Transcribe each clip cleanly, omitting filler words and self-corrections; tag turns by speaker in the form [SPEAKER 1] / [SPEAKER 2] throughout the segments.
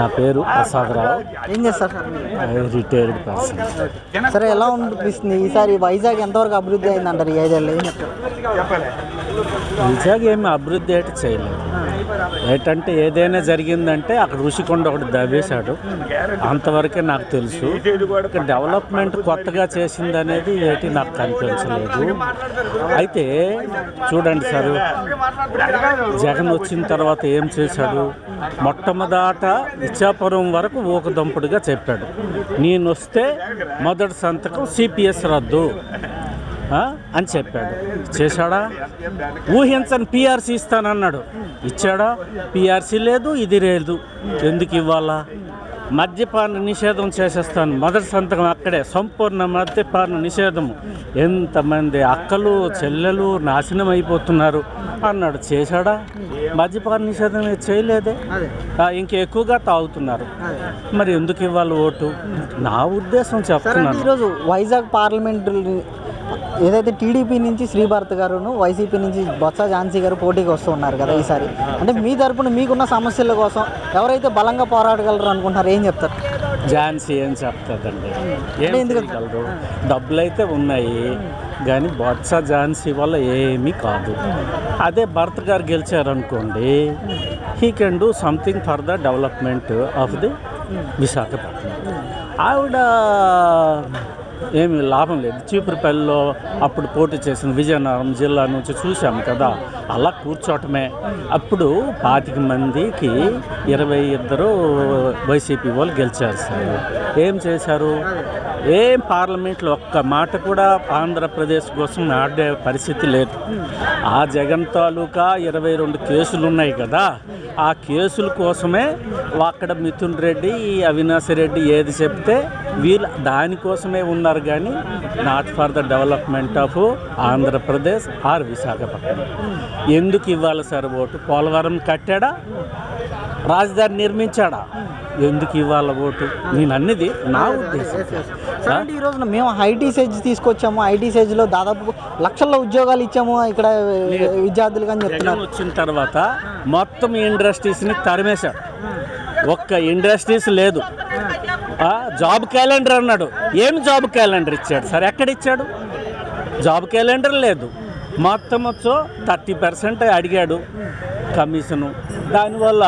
[SPEAKER 1] నా పేరు ప్రసాదరావు.
[SPEAKER 2] ఏం చేస్తారు సార్ మీరు?
[SPEAKER 1] Retired person.
[SPEAKER 2] సరే, ఎలా అనిపిస్తుంది ఈసారి వైజాగ్ ఎంతవరకు అభివృద్ధి అయిందంటారు ఈ 5 ఏళ్ళు? ఏం చెప్తారు?
[SPEAKER 1] వైజాగ్ ఏమి అభివృద్ధి అయితే చేయలేదు. ఏంటంటే ఏదైనా జరిగిందంటే అక్కడ ఋషికొండ ఒకటి దవ్వేశాడు, అంతవరకే నాకు తెలుసు. డెవలప్మెంట్ కొత్తగా చేసింది అనేది ఏంటి నాకు కనిపించలేదు. అయితే చూడండి సార్, జగన్ వచ్చిన తర్వాత ఏం చేశాడు? మొట్టమొదట ఇచ్చాపురం వరకు ఊకదంపుడుగా చెప్పాడు, నేను వస్తే మొదటి సంతకం సిపిఎస్ రద్దు అని చెప్పాడు. చేశాడా? ఊహించని పిఆర్సీ ఇస్తానన్నాడు, ఇచ్చాడా? పిఆర్సీ లేదు, ఇది లేదు. ఎందుకు ఇవ్వాలా? మద్యపాన నిషేధం చేసేస్తాను, మొదటి సంతకం అక్కడే, సంపూర్ణ మద్యపాన నిషేధము. ఎంతమంది అక్కలు చెల్లెలు నాశనం అయిపోతున్నారు అన్నాడు. చేశాడా? మద్యపాన నిషేధం చేయలేదే, ఇంకా ఎక్కువగా తాగుతున్నారు. మరి ఎందుకు ఇవ్వాలి ఓటు? నా ఉద్దేశం చెప్తున్నాను.
[SPEAKER 2] ఈరోజు వైజాగ్ పార్లమెంట్ ఏదైతే టీడీపీ నుంచి శ్రీభారత్ గారును, వైసీపీ నుంచి బొత్స ఝాన్సీ గారు పోటీకి వస్తూ ఉన్నారు కదా ఈసారి, అంటే మీ తరపున మీకున్న సమస్యల కోసం ఎవరైతే బలంగా పోరాడగలరు అనుకుంటున్నారు, ఏం చెప్తారు?
[SPEAKER 1] ఝాన్సీ ఏం చెప్తుందండి, ఏం చేయగలరు? డబ్బులు అయితే ఉన్నాయి కానీ బొత్స ఝాన్సీ వల్ల ఏమీ కాదు. అదే భరత్ గారు గెలిచారనుకోండి, he can do something for the development of the Visakhapatnam. ఆవిడ ఏమి లాభం లేదు. చీపురుపల్లిలో అప్పుడు పోటీ చేసిన విజయనగరం జిల్లా నుంచి చూసాము కదా, అలా కూర్చోటమే. అప్పుడు 25 మందికి 22 వైసీపీ వాళ్ళు గెలిచారు సార్. ఏం చేశారు? ఏం పార్లమెంట్లో ఒక్క మాట కూడా ఆంధ్రప్రదేశ్ కోసం ఆడే పరిస్థితి లేదు. ఆ జగన్ తాలూకా 22 కేసులు ఉన్నాయి కదా, ఆ కేసుల కోసమే అక్కడ మిథున్ రెడ్డి, అవినాష్ రెడ్డి ఏది చెప్తే వీళ్ళు దానికోసమే ఉన్నారు కానీ not for the development of Andhra Pradesh are Visakhapatnam. ఎందుకు ఇవ్వాలి సార్ ఓటు? పోలవరం కట్టాడా? రాజధాని నిర్మించాడా? ఎందుకు ఇవ్వాలి ఓటు? నేను అన్నది నా ఉద్దేశం.
[SPEAKER 2] ఈ రోజున మేము ఐటీ సెజ్ తీసుకొచ్చాము, ఐటీ సెజ్లో దాదాపు లక్షల్లో ఉద్యోగాలు ఇచ్చాము ఇక్కడ విద్యార్థులు కానీ చెప్తున్నారు.
[SPEAKER 1] వచ్చిన తర్వాత మొత్తం ఇండస్ట్రీస్ని తరిమేశాడు, ఒక్క ఇండస్ట్రీస్ లేదు. జాబ్ క్యాలెండర్ అన్నాడు, ఏం జాబ్ క్యాలెండర్ ఇచ్చాడు సార్? ఎక్కడ ఇచ్చాడు? జాబ్ క్యాలెండర్ లేదు. మొత్తం 30% అడిగాడు కమిషను, దానివల్ల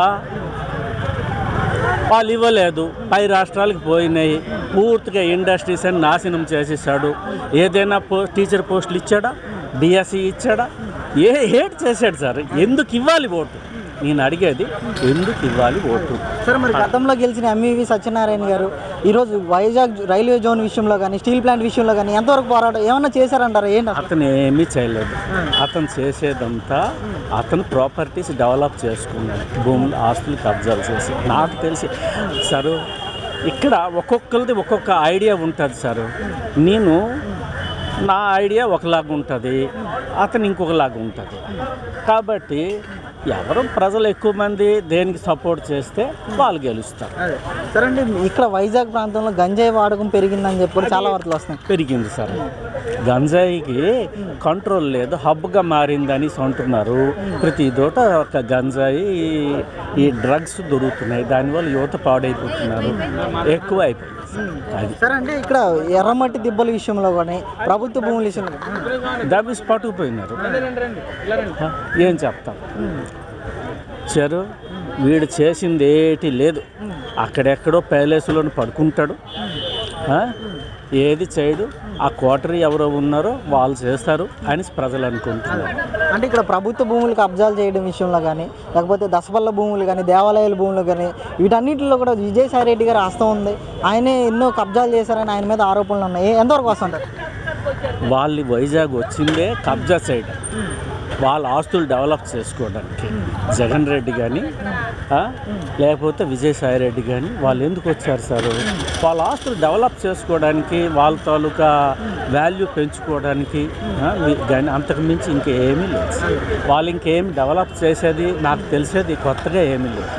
[SPEAKER 1] వాళ్ళు ఇవ్వలేదు, పై రాష్ట్రాలకు పోయినాయి. పూర్తిగా ఇండస్ట్రీస్ అని నాశనం చేసేసాడు. ఏదైనా టీచర్ పోస్టులు ఇచ్చాడా? డిఎస్సి ఇచ్చాడా? ఏటి చేశాడు సార్? ఎందుకు ఇవ్వాలి ఓటు? నేను అడిగేది ఎందుకు ఇవ్వాలి ఓటు?
[SPEAKER 2] సార్, మరి గతంలో గెలిచిన ఎంఈవి సత్యనారాయణ గారు ఈరోజు వైజాగ్ రైల్వే జోన్ విషయంలో కానీ, స్టీల్ ప్లాంట్ విషయంలో కానీ ఎంతవరకు పోరాటం ఏమన్నా చేశారంటారా? ఏంటి?
[SPEAKER 1] అతను ఏమీ చేయలేదు. అతను చేసేదంతా అతను ప్రాపర్టీస్ డెవలప్ చేసుకున్నాడు, భూములు ఆస్తులు కబ్జాలు చేసి. నాకు తెలిసి సార్, ఇక్కడ ఒక్కొక్కరిది ఒక్కొక్క ఐడియా ఉంటుంది సార్. నా ఐడియా ఒకలాగా ఉంటుంది, అతను ఇంకొకలాగా ఉంటుంది. కాబట్టి ఎవరు ప్రజలు ఎక్కువ మంది దేనికి సపోర్ట్ చేస్తే వాళ్ళు గెలుస్తారు.
[SPEAKER 2] సరే అండి, ఇక్కడ వైజాగ్ ప్రాంతంలో గంజాయి వాడకం పెరిగిందని చెప్పి చాలా వార్తలు వస్తున్నాయి.
[SPEAKER 1] పెరిగింది సార్. గంజాయికి కంట్రోల్ లేదు, హబ్గా మారిందని అంటున్నారు. ప్రతి చోట ఒక గంజాయి, ఈ డ్రగ్స్ దొరుకుతున్నాయి, దానివల్ల యువత పాడైపోతున్నారు, ఎక్కువ అయిపోయింది.
[SPEAKER 2] సరే అంటే ఇక్కడ ఎర్రమట్టి దిబ్బల విషయంలో కానీ, ప్రభుత్వ భూముల విషయంలో
[SPEAKER 1] దబిసి పట్టుకుపోయినారు. ఏం చెప్తాం? చెరు వీడు చేసింది ఏటి లేదు. అక్కడెక్కడో ప్యాలెస్లోని పడుకుంటాడు, ఏది చేయడు. ఆ కోటరీ ఎవరో ఉన్నారో వాళ్ళు చేస్తారు అని ప్రజలు అనుకుంటున్నారు.
[SPEAKER 2] అంటే ఇక్కడ ప్రభుత్వ భూములు కబ్జాలు చేయడం విషయంలో కానీ, లేకపోతే దశపల్ల భూములు కానీ, దేవాలయాల భూములు కానీ, వీటన్నిటిలో కూడా విజయసాయి రెడ్డి గారు హస్తం ఉంది. ఆయనే ఎన్నో కబ్జాలు చేశారని ఆయన మీద ఆరోపణలు ఉన్నాయి. ఎంతవరకు వస్తుంటారు?
[SPEAKER 1] వాళ్ళు వైజాగ్ వచ్చిందే కబ్జా చేయడం, వాళ్ళ ఆస్తులు డెవలప్ చేసుకోవడానికి. జగన్ రెడ్డి కానీ లేకపోతే విజయసాయి రెడ్డి కానీ వాళ్ళు ఎందుకు వచ్చారు సార్? వాళ్ళ ఆస్తులు డెవలప్ చేసుకోవడానికి, వాళ్ళ తాలూకా వాల్యూ పెంచుకోవడానికి కానీ అంతకు మించి ఇంకేమీ లేదు. వాళ్ళు ఇంకేమి డెవలప్ చేసేది నాకు తెలిసేది కొత్తగా ఏమీ లేదు.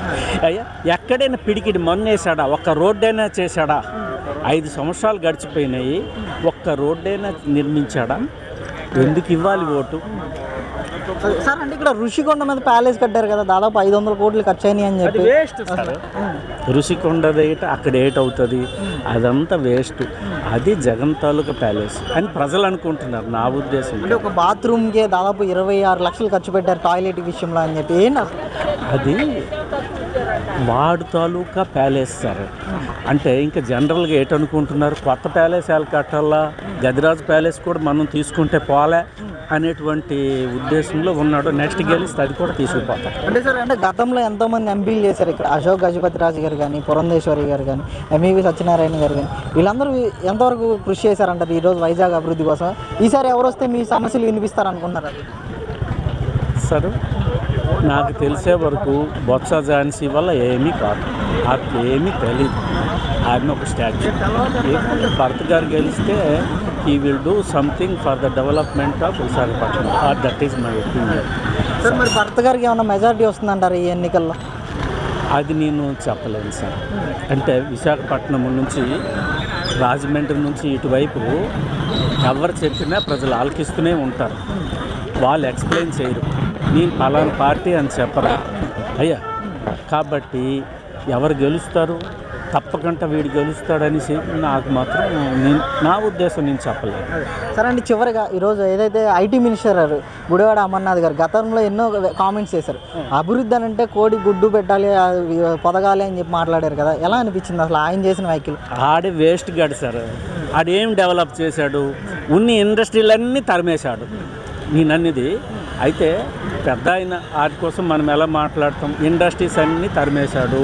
[SPEAKER 1] అయ్యా, ఎక్కడైనా పిడికిడి మొన్నేసాడా? ఒక్క రోడ్డైనా చేశాడా? 5 సంవత్సరాలు గడిచిపోయినాయి, ఒక్క రోడ్డైనా నిర్మించాడా? ఎందుకు ఇవ్వాలి ఓటు?
[SPEAKER 2] సార్ అంటే ఇక్కడ ఋషికొండ మీద ప్యాలెస్ కట్టారు కదా, దాదాపు 500 కోట్లు ఖర్చు అయినాయి అని చెప్పి.
[SPEAKER 1] Waste sir. ఋషికొండది అక్కడ అవుతుంది, అదంతా వేస్ట్. అది జగన్ తాలూకా ప్యాలెస్ అని ప్రజలు అనుకుంటున్నారు, నా ఉద్దేశం.
[SPEAKER 2] అంటే ఒక బాత్రూమ్కే దాదాపు 26 లక్షలు ఖర్చు పెట్టారు టాయిలెట్ విషయంలో అని చెప్పి. ఏంటి
[SPEAKER 1] అది వాడు తాలూకా ప్యాలెస్ సార్. అంటే ఇంకా జనరల్గా ఏటనుకుంటున్నారు, కొత్త ప్యాలెస్ ఎలా కట్టాలా, గదిరాజు ప్యాలెస్ కూడా మనం తీసుకుంటే పోలే అనేటువంటి ఉద్దేశంలో ఉన్నాడు. నెక్స్ట్ గెలిస్తే అది కూడా తీసుకుపోతాం.
[SPEAKER 2] అంటే సార్ అంటే గతంలో ఎంతోమంది ఎంపీలు చేశారు ఇక్కడ, అశోక్ గజపతిరాజు గారు కానీ, పురంధేశ్వరి గారు కానీ, ఎంఈవి సత్యనారాయణ గారు కానీ, వీళ్ళందరూ ఎంతవరకు కృషి చేశారంటారు ఈరోజు వైజాగ్ అభివృద్ధి కోసం? ఈసారి ఎవరు వస్తే మీ సమస్యలు వినిపిస్తారు అనుకున్నారు
[SPEAKER 1] సార్? నాకు తెలిసే వరకు బొత్స ఝాన్సీ వల్ల ఏమీ కాదు, నాకు ఏమీ తెలియదు. ఆమె ఒక స్టాచ్యూ. భరత్ గారు గెలిస్తే he will do something for the development of Visakhapatnam. That is my opinion.
[SPEAKER 2] Sir మరి భరత్ గారికి ఏమైనా మెజారిటీ వస్తుందంటారు ఈ ఎన్నికల్లో?
[SPEAKER 1] అది నేను చెప్పలేను సార్. అంటే విశాఖపట్నం నుంచి, రాజమండ్రి నుంచి ఇటువైపు ఎవరు చెప్పినా ప్రజలు ఆలకిస్తూనే ఉంటారు. వాళ్ళు ఎక్స్ప్లెయిన్ చేయరు, నేను పలానా పార్టీ అని చెప్పరు అయ్యా. కాబట్టి ఎవరు గెలుస్తారు, తప్పకుండా వీడు గెలుస్తాడనేసి నాకు మాత్రం నా ఉద్దేశం నేను చెప్పలేదు.
[SPEAKER 2] సరే అండి, చివరిగా ఈరోజు ఏదైతే ఐటీ మినిస్టర్ గారు గుడివాడ అమర్నాథ్ గారు గతంలో ఎన్నో కామెంట్స్ చేశారు. అభివృద్ధి అని అంటే కోడి గుడ్డు పెట్టాలి, పొదగాలి అని చెప్పి మాట్లాడారు కదా, ఎలా అనిపించింది అసలు ఆయన చేసిన వ్యాఖ్యలు?
[SPEAKER 1] ఆడే వేస్ట్ గాడు సార్. ఆడేం డెవలప్ చేశాడు? ఉన్ని ఇండస్ట్రీలన్నీ తరిమేశాడు. నేనన్నది అయితే పెద్ద ఆయన వాటి కోసం మనం ఎలా మాట్లాడతాం? ఇండస్ట్రీస్ అన్నీ తరిమేశాడు,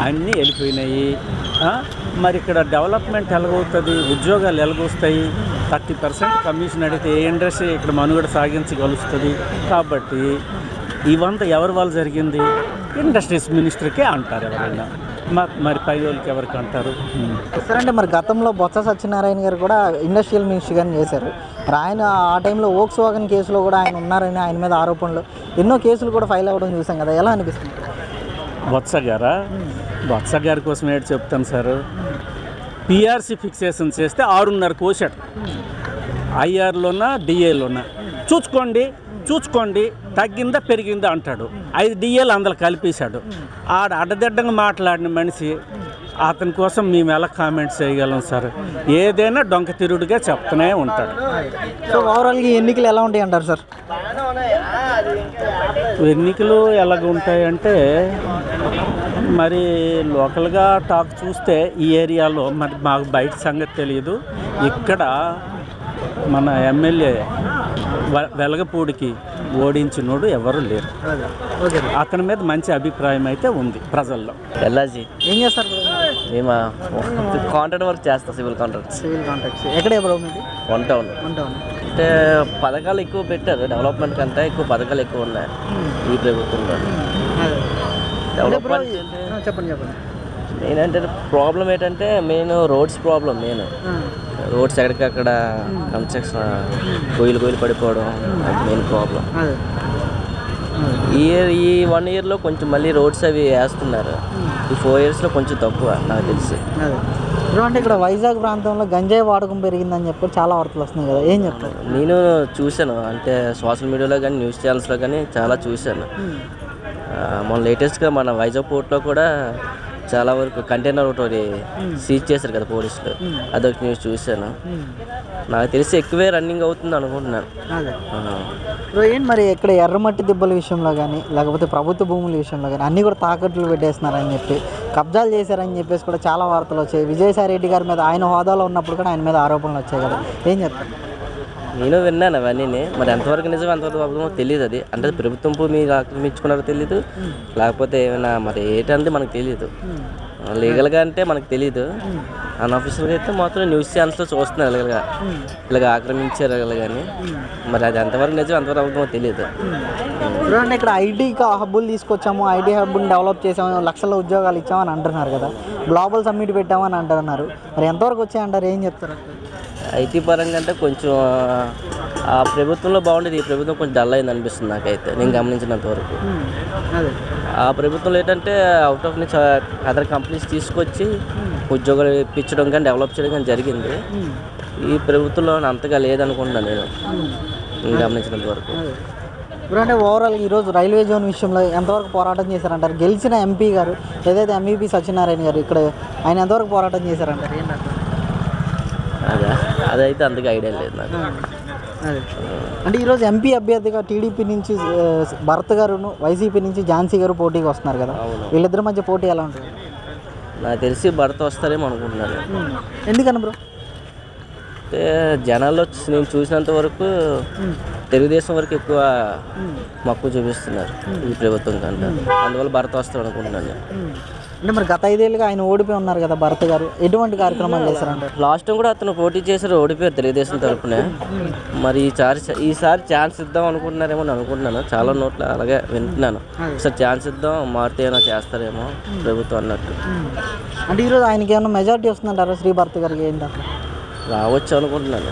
[SPEAKER 1] అన్నీ వెళ్ళిపోయినాయి. మరి ఇక్కడ డెవలప్మెంట్ ఎలాగవుతుంది, ఉద్యోగాలు ఎలాగొస్తాయి? 30% కమిషన్ అడిగితే ఏ ఇండస్ట్రీ ఇక్కడ మనుగడ సాగించగలుస్తుంది? కాబట్టి ఇవంతా ఎవరి వల్ల జరిగింది? ఇండస్ట్రీస్ మినిస్టర్కే అంటారు ఎవరైనా, మరి పై వాళ్ళకి ఎవరికి అంటారు?
[SPEAKER 2] సరే అంటే మరి గతంలో బొత్స సత్యనారాయణ గారు కూడా ఇండస్ట్రియల్ మినిస్టర్ గారిని చేశారు. మరి ఆయన ఆ టైంలో వోక్స్ వాగన్ కేసులో కూడా ఆయన ఉన్నారని, ఆయన మీద ఆరోపణలు ఎన్నో కేసులు కూడా ఫైల్ అవ్వడం చూసాం కదా, ఎలా అనిపిస్తుంది?
[SPEAKER 1] బొత్స గారా? బొత్స గారి కోసం ఏంటి చెప్తాను సార్. పిఆర్సీ ఫిక్సేషన్ చేస్తే 6.5 కోసాడు. ఐఆర్లోనా డిఏలోనా చూసుకోండి తగ్గిందా పెరిగిందా అంటాడు. 5 డిఏలు అందులో కలిపేశాడు. అడ్డదిడ్డంగా మాట్లాడిన మనిషి, అతని కోసం మేము ఎలా కామెంట్స్ చేయగలం సార్? ఏదైనా డొంక తిరుగుడుగా చెప్తూనే ఉంటాడు.
[SPEAKER 2] సో ఓవరాల్గా ఎన్నికలు ఎలా ఉంటాయి అంటారు సార్?
[SPEAKER 1] ఎన్నికలు ఎలాగ ఉంటాయంటే, మరి లోకల్గా టాక్ చూస్తే ఈ ఏరియాలో, మరి మాకు బయట సంగతి తెలియదు, ఇక్కడ మన ఎమ్మెల్యే వెలగపూడికి ఓడించినోడు ఎవరు లేరు. అతని మీద మంచి అభిప్రాయం అయితే ఉంది ప్రజల్లో.
[SPEAKER 3] ఎల్లాజీ
[SPEAKER 2] ఏం చేస్తారు?
[SPEAKER 3] మేము కాంట్రాక్ట్ వర్క్ చేస్తాం, సివిల్ కాంట్రాక్ట్స్.
[SPEAKER 2] ఎక్కడే బ్రో మీది?
[SPEAKER 3] One town. అంటే పథకాలు ఎక్కువ పెట్టారు, డెవలప్మెంట్ కంటే ఎక్కువ పథకాలు ఎక్కువ ఉన్నాయి ఈ ప్రభుత్వంలో. డెవలప్మెంట్
[SPEAKER 2] చెప్పండి.
[SPEAKER 3] మెయిన్ అంటే ప్రాబ్లం ఏంటంటే మెయిన్ రోడ్స్ ప్రాబ్లం. రోడ్స్ ఎక్కడికక్కడ కన్స్ట్రక్షన్ గొయ్యలు పడిపోవడం మెయిన్ ప్రాబ్లం. ఈ 1 ఇయర్లో కొంచెం మళ్ళీ రోడ్స్ అవి వేస్తున్నారు. ఈ 4 ఇయర్స్లో కొంచెం తక్కువ నాకు తెలిసి.
[SPEAKER 2] అంటే ఇక్కడ వైజాగ్ ప్రాంతంలో గంజాయి వాడకం పెరిగిందని చెప్పి చాలా వార్తలు వస్తున్నాయి కదా, ఏం చెప్తారు?
[SPEAKER 3] నేను చూశాను, అంటే సోషల్ మీడియాలో కానీ న్యూస్ ఛానల్స్లో కానీ చాలా చూశాను. మన లేటెస్ట్గా మన వైజాగ్ పోర్ట్లో కూడా చాలా వరకు కంటైనర్ ఒకటి సీజ్ చేశారు కదా పోలీసులు, అదొక న్యూస్ చూశాను. నాకు తెలిసి ఎక్కువే రన్నింగ్ అవుతుంది అనుకుంటున్నాను.
[SPEAKER 2] ఏంటి మరి ఇక్కడ ఎర్రమట్టి దిబ్బల విషయంలో కానీ, లేకపోతే ప్రభుత్వ భూముల విషయంలో కానీ అన్నీ కూడా తాకట్లు పెట్టేస్తున్నారని చెప్పి, కబ్జాలు చేశారని చెప్పేసి కూడా చాలా వార్తలు వచ్చాయి. విజయసాయి రెడ్డి గారి మీద ఆయన హోదాలో ఉన్నప్పుడు కూడా ఆయన మీద ఆరోపణలు వచ్చాయి కదా, ఏం చెప్తారు?
[SPEAKER 3] నేను విన్నాను అవన్నీ, మరి ఎంతవరకు నిజం ఎంతవరకు అబద్ధమో తెలియదు. అది అంటే ప్రభుత్వం భూమి ఆక్రమించుకున్నారో తెలియదు, లేకపోతే ఏమైనా మరి ఏంటంటే మనకు తెలియదు. లీగల్గా అంటే మనకు తెలియదు, అన్అఫీషియల్గా అయితే మాత్రం న్యూస్ ఛానల్స్లో చూస్తున్నారు ఇలాగ ఆక్రమించారు కానీ మరి అది ఎంతవరకు నిజం ఎంతవరకు అబద్ధమో తెలియదు.
[SPEAKER 2] అంటే ఇక్కడ ఐటీ హబ్బులు తీసుకొచ్చాము, ఐటీ హబ్బుని డెవలప్ చేసాము, లక్షల ఉద్యోగాలు ఇచ్చామని అంటున్నారు కదా, గ్లోబల్ సమ్మిట్ పెట్టామని అంటున్నారు. మరి ఎంతవరకు వచ్చాయంటారు, ఏం చెప్తారు?
[SPEAKER 3] ఐటీ పరంగా అంటే కొంచెం ఆ ప్రభుత్వంలో బాగుండేది, ఈ ప్రభుత్వం కొంచెం డల్ అయింది అనిపిస్తుంది నాకైతే, నేను గమనించినంత వరకు. ఆ ప్రభుత్వంలో ఏంటంటే అవుట్ ఆఫ్ నుంచి అదర్ కంపెనీస్ తీసుకొచ్చి ఉద్యోగాలు ఇప్పించడం కానీ డెవలప్ చేయడం కానీ జరిగింది. ఈ ప్రభుత్వంలో అంతగా లేదనుకుంటున్నాను నేను గమనించినంత వరకు.
[SPEAKER 2] ఇప్పుడు అంటే ఓవరాల్ ఈరోజు రైల్వే జోన్ విషయంలో ఎంతవరకు పోరాటం చేశారంటారు? గెలిచిన ఎంపీ గారు ఏదైతే ఎంఈపీ సత్యనారాయణ గారు ఇక్కడ ఆయన ఎంతవరకు పోరాటం చేశారంటారు? ఏంటంటారు?
[SPEAKER 3] అదైతే అందుకు ఐడియా లేదు నాకు.
[SPEAKER 2] అదే అంటే ఈరోజు ఎంపీ అభ్యర్థిగా టీడీపీ నుంచి భరత్ గారును, వైసీపీ నుంచి ఝాన్సీ గారు పోటీకి వస్తున్నారు కదా, వీళ్ళిద్దరి మధ్య పోటీ ఎలా ఉంటుంది?
[SPEAKER 3] నాకు తెలిసి భర్త వస్తారేమో అనుకుంటున్నాను.
[SPEAKER 2] ఎందుకని బ్రో?
[SPEAKER 3] అంటే జనాల్లో నేను చూసినంత వరకు తెలుగుదేశం వరకు ఎక్కువ మక్కువ చూపిస్తున్నారు ఈ ప్రభుత్వం కంటే, అందువల్ల భర్త వస్తారు అనుకుంటున్నాను.
[SPEAKER 2] అంటే మరి గత 5 ఏళ్ళుగా ఆయన ఓడిపోయి ఉన్నారు కదా భరత్ గారు, ఎటువంటి కార్యక్రమాలు చేశారంటారు?
[SPEAKER 3] లాస్ట్ టైం కూడా అతను పోటీ చేశారు, ఓడిపోయారు తెలుగుదేశం తరపునే. మరి ఈసారి ఛాన్స్ ఇద్దాం అనుకుంటున్నారేమో అని అనుకుంటున్నాను. చాలా నోట్ల అలాగే వింటున్నాను, ఒకసారి ఛాన్స్ ఇద్దాం మారితే ఏమైనా చేస్తారేమో ప్రభుత్వం అన్నట్టు.
[SPEAKER 2] అంటే ఈరోజు ఆయనకి ఏమైనా మెజారిటీ వస్తుందంటారా శ్రీ భరత్ గారికి? ఏంటంటే
[SPEAKER 3] రావచ్చు అనుకుంటున్నాను.